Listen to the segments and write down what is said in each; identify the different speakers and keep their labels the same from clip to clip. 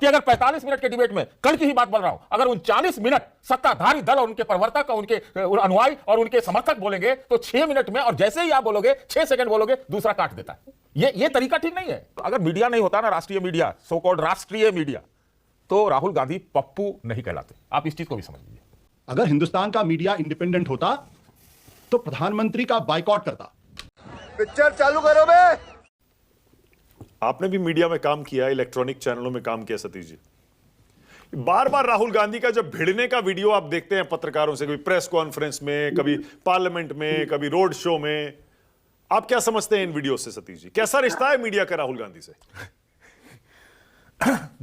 Speaker 1: कि अगर 45 मिनट के डिबेट में कल की ही बात बोल रहा हूं, अगर 39 मिनट सत्ताधारी दल और उनके प्रवर्तक, उनके अनुयायी और उनके समर्थक बोलेंगे तो 6 मिनट में, और जैसे ही आप बोलोगे 6 सेकंड बोलोगे, दूसरा काट देता है। ये तरीका ठीक नहीं है। अगर मीडिया नहीं होता ना, राष्ट्रीय मीडिया, सो कॉल्ड राष्ट्रीय मीडिया, तो राहुल गांधी पप्पू नहीं कहलाते। आप इस चीज को भी समझ लीजिए।
Speaker 2: अगर हिंदुस्तान का मीडिया इंडिपेंडेंट होता तो प्रधानमंत्री का बाइकआउट करता।
Speaker 3: पिक्चर चालू करो बे।
Speaker 4: आपने भी मीडिया में काम किया, इलेक्ट्रॉनिक चैनलों में काम किया सतीश जी। बार बार राहुल गांधी का जब भिड़ने का वीडियो आप देखते हैं पत्रकारों से, कभी प्रेस कॉन्फ्रेंस में, कभी पार्लियामेंट में, कभी रोड शो में, आप क्या समझते हैं इन वीडियो से सतीश जी? कैसा रिश्ता है मीडिया का राहुल गांधी से?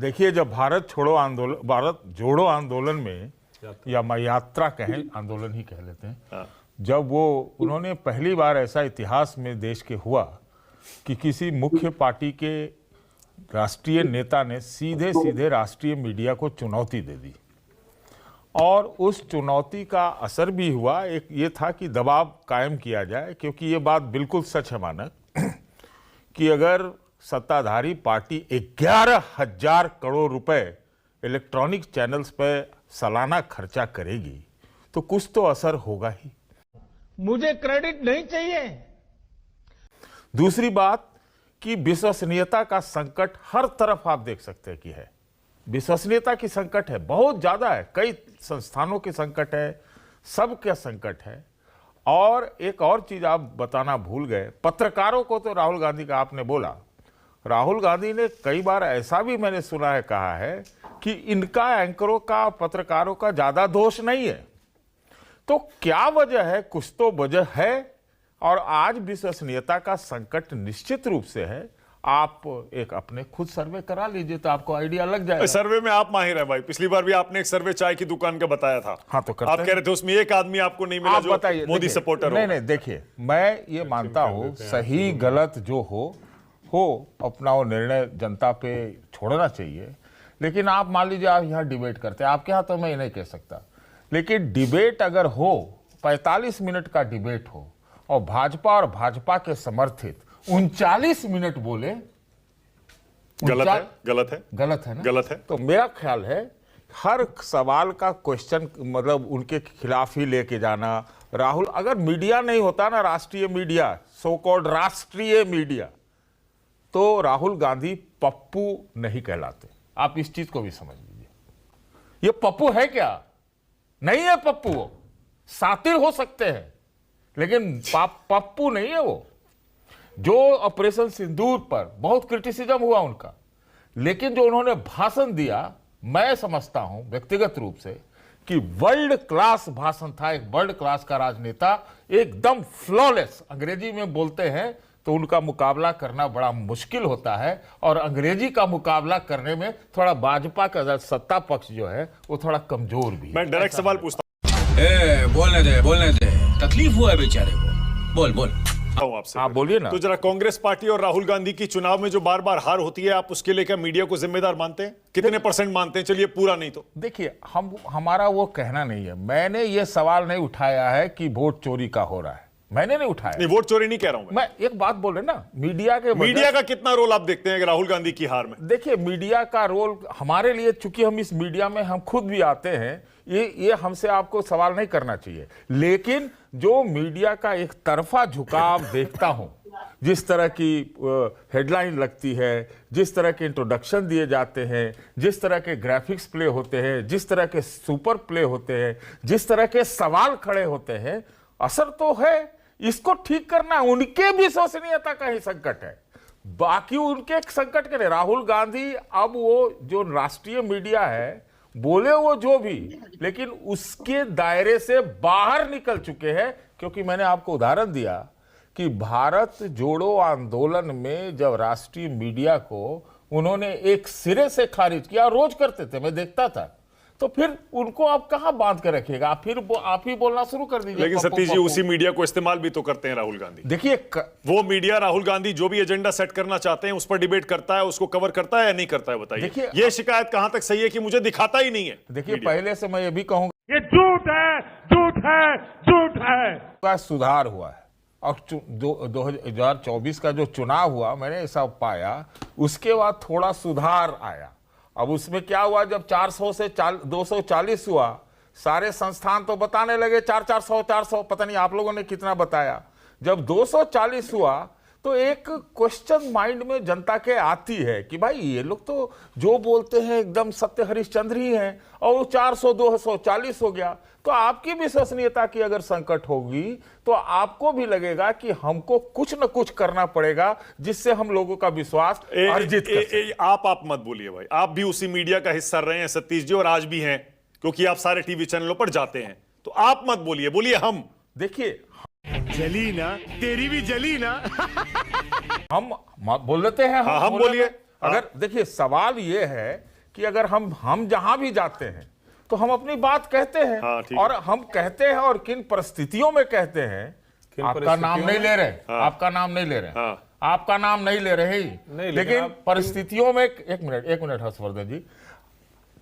Speaker 1: देखिए, जब भारत जोड़ो आंदोलन में, या यात्रा कहें, आंदोलन ही कह लेते हैं, जब उन्होंने पहली बार ऐसा इतिहास में देश के हुआ कि किसी मुख्य पार्टी के राष्ट्रीय नेता ने सीधे सीधे राष्ट्रीय मीडिया को चुनौती दे दी, और उस चुनौती का असर भी हुआ। एक ये था कि दबाव कायम किया जाए, क्योंकि ये बात बिल्कुल सच है मानक कि अगर सत्ताधारी पार्टी 11,000 करोड़ रुपए इलेक्ट्रॉनिक चैनल्स पर सालाना खर्चा करेगी तो कुछ तो असर होगा ही।
Speaker 5: मुझे क्रेडिट नहीं चाहिए।
Speaker 1: दूसरी बात कि विश्वसनीयता का संकट हर तरफ आप देख सकते हैं कि है। विश्वसनीयता की संकट है, बहुत ज्यादा है, कई संस्थानों के संकट है, सबका संकट है। और एक और चीज आप बताना भूल गए, पत्रकारों को तो राहुल गांधी का आपने बोला, राहुल गांधी ने कई बार ऐसा भी मैंने सुना है, कहा है कि इनका एंकरों का, पत्रकारों का ज्यादा दोष नहीं है। तो क्या वजह है? कुछ तो वजह है, और आज विश्वसनीयता का संकट निश्चित रूप से है। आप एक अपने खुद सर्वे करा लीजिए तो आपको आइडिया लग जाएगा।
Speaker 4: सर्वे में आप माहिर हैं भाई, पिछली बार भी आपने एक सर्वे चाय की दुकान का बताया था।
Speaker 1: हाँ, तो
Speaker 4: आप कह रहे थे उसमें एक आदमी आपको नहीं मिला जो मोदी सपोर्टर हो।
Speaker 1: नहीं, देखिए, मैं ये मानता हूं सही गलत जो हो अपना वो निर्णय जनता पे छोड़ना चाहिए। लेकिन आप मान लीजिए आप यहाँ डिबेट करते हैं, आपके यहाँ तो मैं ये नहीं कह सकता, लेकिन डिबेट अगर हो, 45 मिनट का डिबेट हो और भाजपा और भाजपा के समर्थित 39 मिनट बोले,
Speaker 4: गलत है
Speaker 1: ना?
Speaker 4: गलत है।
Speaker 1: तो मेरा ख्याल है हर सवाल का क्वेश्चन मतलब उनके खिलाफ ही लेके जाना। राहुल, अगर मीडिया नहीं होता ना, राष्ट्रीय मीडिया, सो कॉल्ड राष्ट्रीय मीडिया, तो राहुल गांधी पप्पू नहीं कहलाते। आप इस चीज को भी समझ लीजिए। ये पप्पू है क्या? नहीं है पप्पू, वो सातिर हो सकते हैं, लेकिन पप्पू नहीं है वो। जो ऑपरेशन सिंदूर पर बहुत क्रिटिसिज्म हुआ उनका, लेकिन जो उन्होंने भाषण दिया, मैं समझता हूं व्यक्तिगत रूप से कि वर्ल्ड क्लास भाषण था। एक वर्ल्ड क्लास का राजनेता, एकदम फ्लॉलेस, अंग्रेजी में बोलते हैं तो उनका मुकाबला करना बड़ा मुश्किल होता है, और अंग्रेजी का मुकाबला करने में थोड़ा भाजपा का सत्ता पक्ष जो है वो थोड़ा कमजोर भी है।
Speaker 4: मैं डायरेक्ट सवाल पूछता
Speaker 5: हूं। बोलने दे, तकलीफ हुआ है बेचारे को। बोल
Speaker 4: आपसे।
Speaker 1: हाँ, बोलिए ना।
Speaker 4: तो जरा कांग्रेस पार्टी और राहुल गांधी की चुनाव में जो बार बार हार होती है, आप उसके लिए क्या मीडिया को जिम्मेदार मानते हैं? कितने % मानते हैं? चलिए पूरा नहीं तो।
Speaker 1: देखिए, हमारा वो कहना नहीं है। मैंने ये सवाल नहीं उठाया है कि वोट चोरी का हो रहा है, मैंने नहीं उठाया।
Speaker 4: नहीं, वोट चोरी नहीं कह रहा हूं
Speaker 1: मैं एक बात बोल रहे ना, मीडिया
Speaker 4: का कितना रोल आप देखते हैं राहुल गांधी की हार में?
Speaker 1: देखिए, मीडिया का रोल हमारे लिए, चूंकि हम इस मीडिया में हम खुद भी आते हैं, ये हमसे आपको सवाल नहीं करना चाहिए। लेकिन जो मीडिया का एक तरफा झुकाव देखता हूं, जिस तरह की हेडलाइन लगती है, जिस तरह के इंट्रोडक्शन दिए जाते हैं, जिस तरह के ग्राफिक्स प्ले होते हैं, जिस तरह के सुपर प्ले होते हैं, जिस तरह के सवाल खड़े होते हैं, असर तो है। इसको ठीक करना उनके विश्वसनीयता का ही संकट है, बाकी उनके संकट के नहीं। राहुल गांधी अब वो जो राष्ट्रीय मीडिया है, बोले वो जो भी, लेकिन उसके दायरे से बाहर निकल चुके हैं। क्योंकि मैंने आपको उदाहरण दिया कि भारत जोड़ो आंदोलन में जब राष्ट्रीय मीडिया को उन्होंने एक सिरे से खारिज किया, रोज करते थे, मैं देखता था, तो फिर उनको आप कहां बांध कर रखिएगा? आप ही बोलना शुरू कर दीजिए।
Speaker 4: लेकिन सतीश जी, उसी मीडिया को इस्तेमाल भी तो करते हैं राहुल गांधी।
Speaker 1: देखिए,
Speaker 4: वो मीडिया राहुल गांधी जो भी एजेंडा सेट करना चाहते हैं उस पर डिबेट करता है, उसको कवर करता है या नहीं करता है? बताइए। ये शिकायत कहां तक सही है कि मुझे दिखाता ही नहीं है?
Speaker 1: देखिए, पहले से मैं ये भी कहूंगा,
Speaker 5: ये झूठ है, झूठ है, झूठ है।
Speaker 1: सुधार हुआ है, और 2024 का जो चुनाव हुआ, मैंने ऐसा पाया, उसके बाद थोड़ा सुधार आया। अब उसमें क्या हुआ, जब 400 से 240 हुआ, सारे संस्थान तो बताने लगे 400 पता नहीं आप लोगों ने कितना बताया। जब 240 हुआ तो एक क्वेश्चन माइंड में जनता के आती है कि भाई ये लोग तो जो बोलते हैं एकदम सत्य हरिश्चंद्र ही हैं, और वो 400 240 हो गया। तो आपकी विश्वसनीयता की अगर संकट होगी तो आपको भी लगेगा कि हमको कुछ न कुछ करना पड़ेगा जिससे हम लोगों का विश्वास अर्जित कर सकें।
Speaker 4: आप मत बोलिए भाई, आप भी उसी मीडिया का हिस्सा रहे हैं सतीश जी, और आज भी हैं, क्योंकि आप सारे टीवी चैनलों पर जाते हैं। तो आप मत बोलिए, बोलिए हम।
Speaker 1: देखिए
Speaker 6: जली ना, तेरी भी जली ना।
Speaker 1: हम बोल देते हैं,
Speaker 4: हाँ, हम
Speaker 1: बोले
Speaker 4: बोलिए।
Speaker 1: में। अगर देखिए सवाल ये है कि अगर हम जहां भी जाते हैं तो हम अपनी बात कहते हैं,
Speaker 4: हाँ, ठीक
Speaker 1: और हम कहते हैं और किन परिस्थितियों में कहते हैं। आपका नाम नहीं ले रहे, आपका नाम नहीं ले रहे,
Speaker 4: हाँ।
Speaker 1: आपका नाम नहीं ले रहे ही, लेकिन परिस्थितियों में एक मिनट हर्षवर्धन जी,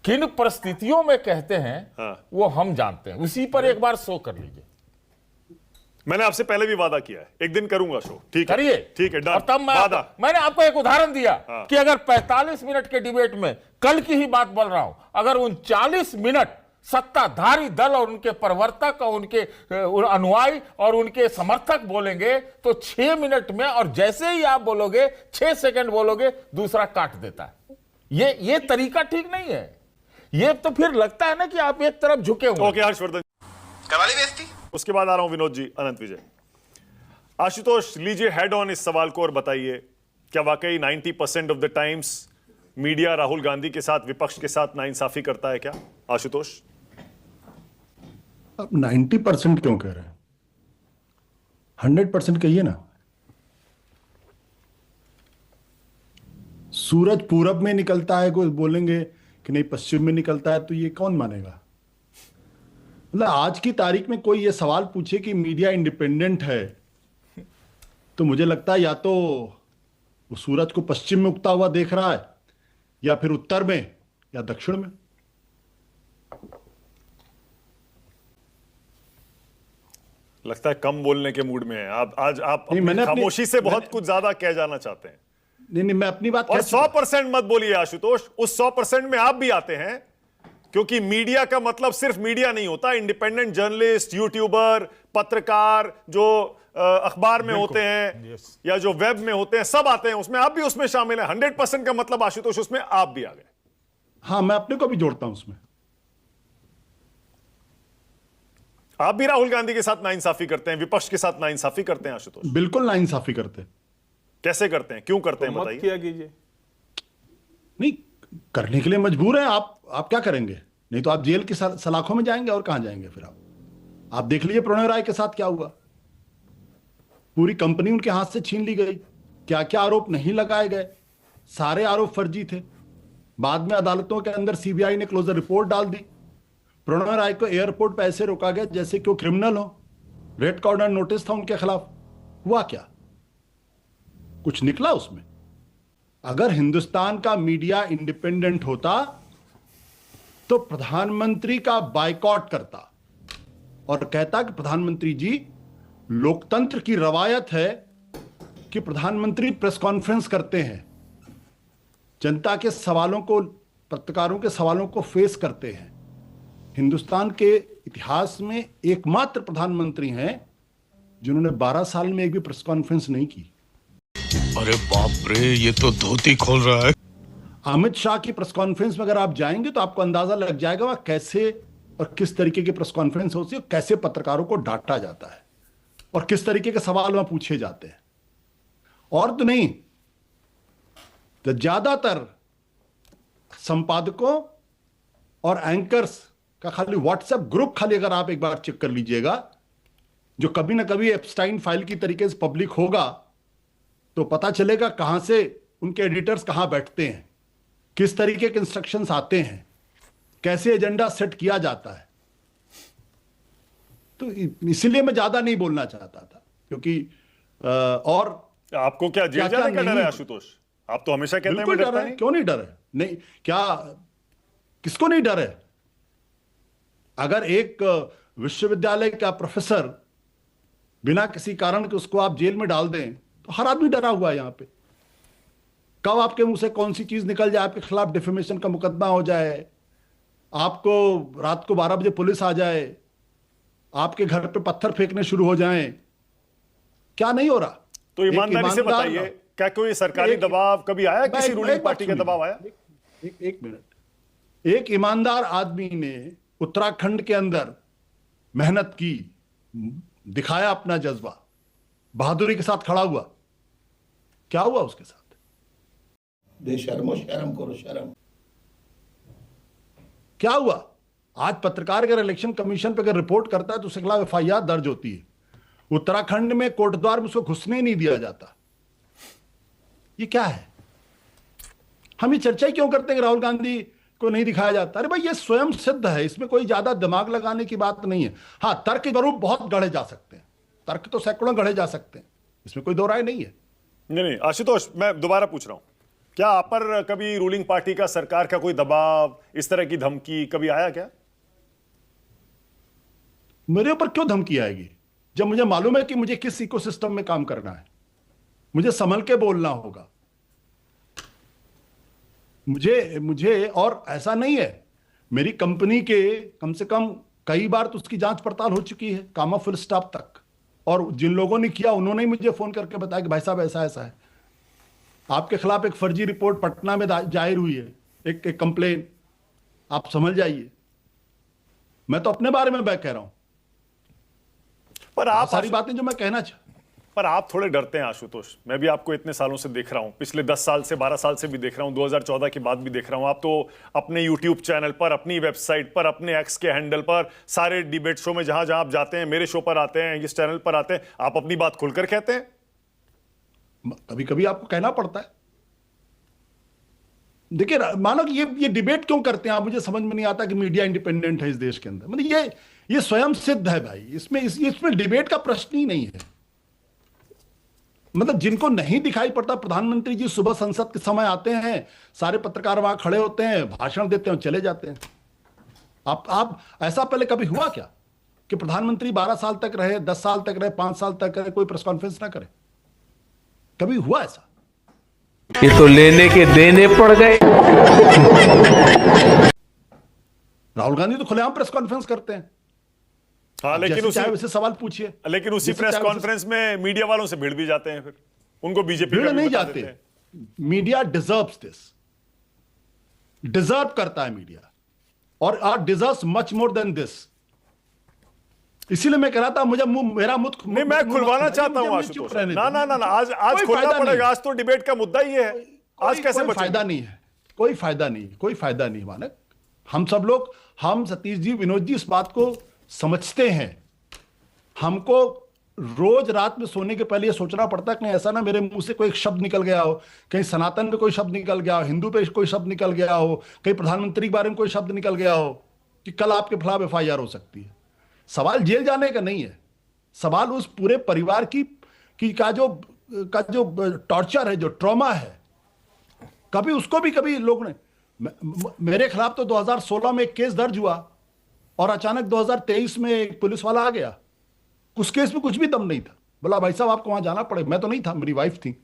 Speaker 1: किन परिस्थितियों में कहते हैं वो हम जानते हैं। उसी पर एक बार शो कर लीजिए।
Speaker 4: मैंने आपसे पहले भी वादा किया है, एक दिन करूंगा शो, ठीक है?
Speaker 1: करिए,
Speaker 4: ठीक है, डन।
Speaker 1: और तब मैंने आपको एक उदाहरण दिया कि अगर 45 मिनट के डिबेट में, कल की ही बात बोल रहा हूं, अगर 39 मिनट सत्ताधारी दल और उनके प्रवर्तक और उनके अनुयायी और उनके समर्थक बोलेंगे तो 6 मिनट में, और जैसे ही आप बोलोगे 6 सेकंड बोलोगे, दूसरा काट देता है। ये तरीका ठीक नहीं है। ये तो फिर लगता है ना कि आप एक तरफ झुके हुए।
Speaker 4: ओके हर्षवर्धन,
Speaker 3: करवाली बेइज्जती।
Speaker 4: उसके बाद आ रहा हूं विनोद जी, अनंत विजय। आशुतोष, लीजिए हेड ऑन इस सवाल को और बताइए, क्या वाकई 90% of the times media Rahul Gandhi के साथ, विपक्ष के साथ नाइंसाफी करता है क्या? आशुतोष,
Speaker 2: आप 90% क्यों कह रहे हैं? 100% कहिए ना। सूरज पूरब में निकलता है, कोई बोलेंगे कि नहीं पश्चिम में निकलता है, तो ये कौन मानेगा? मतलब आज की तारीख में कोई ये सवाल पूछे कि मीडिया इंडिपेंडेंट है, तो मुझे लगता है या तो वो सूरज को पश्चिम में उगता हुआ देख रहा है, या फिर उत्तर में, या दक्षिण में।
Speaker 4: लगता है कम बोलने के मूड में है आप आज। आप
Speaker 2: नहीं,
Speaker 4: अपनी
Speaker 2: मैंने
Speaker 4: खामोशी से बहुत कुछ ज्यादा कह जाना चाहते हैं।
Speaker 2: नहीं, मैं अपनी बात
Speaker 4: और
Speaker 2: कह चुका।
Speaker 4: 100% मत बोलिए आशुतोष, उस 100% में आप भी आते हैं, क्योंकि मीडिया का मतलब सिर्फ मीडिया नहीं होता। इंडिपेंडेंट जर्नलिस्ट, यूट्यूबर, पत्रकार जो अखबार में होते हैं या जो वेब में होते हैं, सब आते हैं उसमें, आप भी उसमें शामिल हैं। 100% का मतलब आशुतोष उसमें आप भी आ गए।
Speaker 2: हाँ, मैं अपने को भी जोड़ता हूं उसमें।
Speaker 4: आप भी राहुल गांधी के साथ नाइंसाफी करते हैं, विपक्ष के साथ नाइंसाफी करते हैं आशुतोष?
Speaker 2: बिल्कुल नाइंसाफी करते हैं।
Speaker 4: कैसे करते हैं, क्यों करते हैं, बताइए।
Speaker 6: किया कीजिए।
Speaker 2: नहीं, करने के लिए मजबूर है। आप क्या करेंगे? नहीं तो आप जेल की सलाखों में जाएंगे, और कहां जाएंगे फिर आप देख लीजिए प्रणय राय के साथ क्या हुआ। पूरी कंपनी उनके हाथ से छीन ली गई। क्या क्या आरोप नहीं लगाए गए, सारे आरोप फर्जी थे। बाद में अदालतों के अंदर सीबीआई ने क्लोजर रिपोर्ट डाल दी। प्रणय राय को एयरपोर्ट पर ऐसे रोका गया जैसे कि वो क्रिमिनल हो। रेड कॉर्नर नोटिस था उनके खिलाफ। हुआ क्या? कुछ निकला उसमें? अगर हिंदुस्तान का मीडिया इंडिपेंडेंट होता तो प्रधानमंत्री का बायकॉट करता और कहता कि प्रधानमंत्री जी, लोकतंत्र की रवायत है कि प्रधानमंत्री प्रेस कॉन्फ्रेंस करते हैं, जनता के सवालों को, पत्रकारों के सवालों को फेस करते हैं। हिंदुस्तान के इतिहास में एकमात्र प्रधानमंत्री हैं जिन्होंने 12 साल में एक भी प्रेस कॉन्फ्रेंस नहीं की।
Speaker 6: अरे बाप रे, ये तो धोती खोल रहा है।
Speaker 2: अमित शाह की प्रेस कॉन्फ्रेंस में अगर आप जाएंगे तो आपको अंदाजा लग जाएगा वह कैसे और किस तरीके की प्रेस कॉन्फ्रेंस होती है, कैसे पत्रकारों को डांटा जाता है और किस तरीके के सवाल वहां पूछे जाते हैं। और तो नहीं तो ज्यादातर संपादकों और एंकर्स का खाली व्हाट्सएप ग्रुप, खाली अगर आप एक बार चेक कर लीजिएगा, जो कभी ना कभी एप्स्टाइन फाइल की तरीके से पब्लिक होगा, तो पता चलेगा कहां से उनके एडिटर्स कहां बैठते हैं, किस तरीके के इंस्ट्रक्शंस आते हैं, कैसे एजेंडा सेट किया जाता है। तो इसीलिए मैं ज्यादा नहीं बोलना चाहता था, क्योंकि और
Speaker 4: आपको क्या जेल जाने का डर है आशुतोष? आप तो हमेशा कहते हैं मैं डरता नहीं।
Speaker 2: क्यों नहीं डर है? नहीं, क्या किसको नहीं डर है? अगर एक विश्वविद्यालय का प्रोफेसर बिना किसी कारण के उसको आप जेल में डाल दें तो हर आदमी डरा हुआ है यहां पे। कब आपके मुंह से कौन सी चीज निकल जाए, आपके खिलाफ डिफेमेशन का मुकदमा हो जाए, आपको रात को 12 बजे पुलिस आ जाए, आपके घर पे पत्थर फेंकने शुरू हो जाएं, क्या नहीं हो रहा?
Speaker 4: तो ईमानदारी से
Speaker 2: ईमानदार
Speaker 4: बताइए, क्या कोई सरकारी दबाव कभी आया, किसी रूलिंग पार्टी का दबाव आया?
Speaker 2: एक मिनट। एक ईमानदार आदमी ने उत्तराखंड के अंदर मेहनत की, दिखाया अपना जज्बा, बहादुरी के साथ खड़ा हुआ, क्या हुआ उसके साथ?
Speaker 7: बेशर्मो शर्म करो, शर्म।
Speaker 2: क्या हुआ? आज पत्रकार अगर इलेक्शन कमीशन पे अगर रिपोर्ट करता है तो उसके खिलाफ एफआईआर दर्ज होती है। उत्तराखंड में कोटद्वार में उसको घुसने नहीं दिया जाता। ये क्या है? हम ये चर्चा ही क्यों करते हैं कि राहुल गांधी को नहीं दिखाया जाता? अरे भाई, ये स्वयं सिद्ध है, इसमें कोई ज्यादा दिमाग लगाने की बात नहीं है। हाँ, तर्क के स्वरूप बहुत गढ़े जा सकते हैं, तर्क तो सैकड़ों गढ़े जा सकते हैं, इसमें कोई दो राय नहीं है।
Speaker 4: नहीं, आशुतोष, मैं दोबारा पूछ रहा हूं, क्या आप पर कभी रूलिंग पार्टी का, सरकार का कोई दबाव, इस तरह की धमकी कभी आया क्या?
Speaker 2: मेरे ऊपर क्यों धमकी आएगी जब मुझे मालूम है कि मुझे किस इकोसिस्टम में काम करना है? मुझे संभल के बोलना होगा। मुझे और ऐसा नहीं है, मेरी कंपनी के कम से कम कई बार तो उसकी जांच पड़ताल हो चुकी है, कामा फुल स्टॉप तक, और जिन लोगों ने किया उन्होंने ही मुझे फोन करके बताया कि भाई साहब ऐसा ऐसा है, आपके खिलाफ एक फर्जी रिपोर्ट पटना में जाहिर हुई है, एक कंप्लेन, आप समझ जाइए। मैं तो अपने बारे में कह रहा हूं,
Speaker 4: पर आप
Speaker 2: सारी बातें जो मैं कहना
Speaker 4: पर आप थोड़े डरते हैं आशुतोष। मैं भी आपको इतने सालों से देख रहा हूं, पिछले 10 साल से, 12 साल से भी देख रहा हूं, 2014 के बाद भी देख रहा हूं। आप तो अपने YouTube चैनल पर, अपनी वेबसाइट पर, अपने एक्स के हैंडल पर, सारे डिबेट शो में जहां जहां आप जाते हैं, मेरे शो पर आते हैं, इस चैनल पर आते हैं, आप अपनी बात खुलकर कहते हैं।
Speaker 2: कभी कभी आपको कहना पड़ता है। देखिए, मानो कि ये डिबेट क्यों करते हैं आप, मुझे समझ में नहीं आता कि मीडिया इंडिपेंडेंट है इस देश के अंदर। मतलब ये स्वयं सिद्ध है भाई, इसमें डिबेट का प्रश्न ही नहीं है। मतलब जिनको नहीं दिखाई पड़ता, प्रधानमंत्री जी सुबह संसद के समय आते हैं, सारे पत्रकार वहां खड़े होते हैं, भाषण देते हैं, चले जाते हैं। आप ऐसा पहले कभी हुआ क्या कि प्रधानमंत्री 12 साल तक रहे, 10 साल तक रहे, 5 साल तक रहे, कोई प्रेस कॉन्फ्रेंस ना करे? कभी हुआ ऐसा?
Speaker 8: ये तो लेने के देने पड़ गए।
Speaker 2: राहुल गांधी तो खुलेआम प्रेस कॉन्फ्रेंस करते हैं।
Speaker 4: हाँ, लेकिन
Speaker 2: उसे सवाल पूछिए।
Speaker 4: लेकिन उसी प्रेस कॉन्फ्रेंस में मीडिया वालों से भिड़ भी जाते हैं, फिर उनको बीजेपी
Speaker 2: भिड़ नहीं जाते। मीडिया डिजर्व्स दिस, डिजर्व करता है मीडिया, और deserves much more than this. इसीलिए मैं कह रहा था, मुझे मेरा मुझ
Speaker 4: नहीं, मैं खुलवाना चाहता हूं आशुतोष। ना, आज खुलना पड़ेगा। आज तो डिबेट का मुद्दा ही है। आज कैसे बचेंगे?
Speaker 2: फायदा नहीं है, कोई फायदा नहीं मानक। हम सब लोग, हम सतीश जी, विनोद जी, इस बात को समझते हैं। हमको रोज रात में सोने के पहले ये सोचना पड़ता है कि ऐसा ना मेरे मुंह से कोई एक शब्द निकल गया हो, कहीं सनातन पे कोई शब्द निकल गया हो, हिंदू पे कोई शब्द निकल गया हो, कहीं प्रधानमंत्री के बारे में कोई शब्द निकल गया हो कि कल आपके खिलाफ एफआईआर हो सकती है। सवाल जेल जाने का नहीं है, सवाल उस पूरे परिवार की का जो टॉर्चर है, जो ट्रॉमा है। कभी उसको भी कभी लोग ने, मेरे खिलाफ तो 2016 में एक केस दर्ज हुआ और अचानक 2023 में एक पुलिस वाला आ गया। उस केस में कुछ भी दम नहीं था, बोला भाई साहब आपको वहां जाना पड़ेगा। मैं तो नहीं था, मेरी वाइफ थी,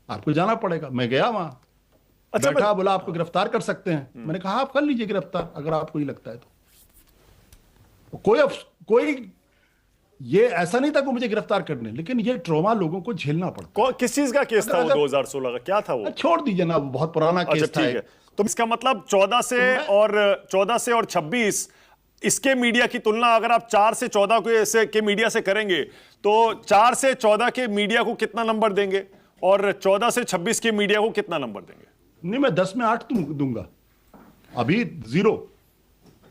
Speaker 2: आपको जाना पड़ेगा। मैं गया वहां,
Speaker 4: अच्छा,
Speaker 2: बैठा, बोला आपको गिरफ्तार कर सकते हैं। मैंने कहा आप कर लीजिए गिरफ्तार, अगर आपको ही लगता है तो। कोई ये ऐसा नहीं था कि मुझे गिरफ्तार करने, लेकिन ये ट्रॉमा लोगों को झेलना पड़ता।
Speaker 4: किस चीज का केस था वो? 2016 का क्या था वो?
Speaker 2: छोड़ दीजिए ना, बहुत पुराना केस था।
Speaker 4: ठीक है, तो इसका मतलब 14 से और 26 इसके मीडिया की तुलना अगर आप 4 से 14 के मीडिया से करेंगे तो 4 से 14 के मीडिया को कितना नंबर देंगे और 14 से 26 के मीडिया को कितना नंबर देंगे?
Speaker 2: नहीं, मैं 10 में 8 दूंगा, अभी 0।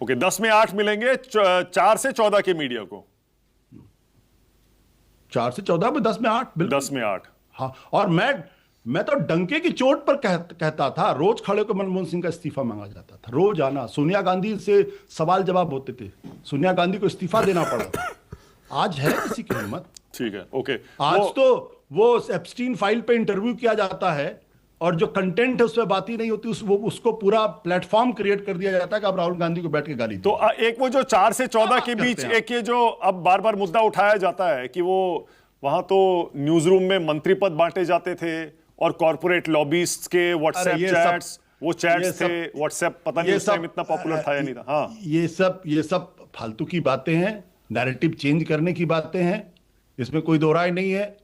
Speaker 4: ओके, 10 में 8 मिलेंगे 4 से 14 के मीडिया को।
Speaker 2: 4 से 14 में 10 में 8, बिल्कुल
Speaker 4: 10 में 8।
Speaker 2: हाँ, और मैं तो डंके की चोट पर कहता था, रोज खड़े को मनमोहन सिंह का इस्तीफा मांगा जाता था, रोज आना, सोनिया गांधी से सवाल जवाब होते थे, सोनिया गांधी को इस्तीफा देना पड़ा। आज है किसी की हिम्मत?
Speaker 4: ठीक है, ओके।
Speaker 2: आज तो वो एप्स्टीन फाइल पे इंटरव्यू किया जाता है और जो कंटेंट है उसमें बात ही नहीं होती, उसको पूरा प्लेटफॉर्म क्रिएट कर दिया जाता है कि आप राहुल गांधी को बैठ के गाली।
Speaker 4: तो एक वो जो 4 से 14 के बीच एक ये जो अब बार बार मुद्दा उठाया जाता है कि वो वहां तो न्यूज रूम में मंत्री पद बांटे जाते थे और कॉर्पोरेट लॉबीज के व्हाट्सएप
Speaker 2: अरे ये सब-
Speaker 4: चैट्स, वो चैट्स
Speaker 2: ये
Speaker 4: थे
Speaker 2: सब-
Speaker 4: व्हाट्सएप, पता नहीं
Speaker 2: ये
Speaker 4: उस टाइम
Speaker 2: सब-
Speaker 4: इतना पॉपुलर था या नहीं था। हाँ,
Speaker 2: ये सब फालतू की बातें हैं, नैरेटिव चेंज करने की बातें हैं, इसमें कोई दो राय नहीं है।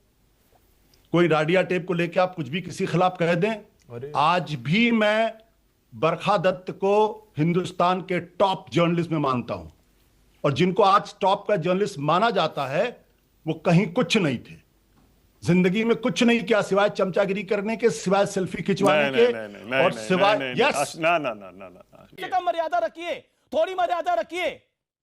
Speaker 2: कोई राडिया टेप को लेकर आप कुछ भी किसी खिलाफ कह दें। आज भी मैं बरखा दत्त को हिंदुस्तान के टॉप जर्नलिस्ट में मानता हूं, और जिनको आज टॉप का जर्नलिस्ट माना जाता है वो कहीं कुछ नहीं थे, जिंदगी में कुछ नहीं किया सिवाय चमचागिरी करने के, सिवाय सेल्फी खिंचवाने के, और सिवाय यस
Speaker 4: ना ना ना ना ना
Speaker 9: कम मर्यादा रखिए, थोड़ी मर्यादा रखिए।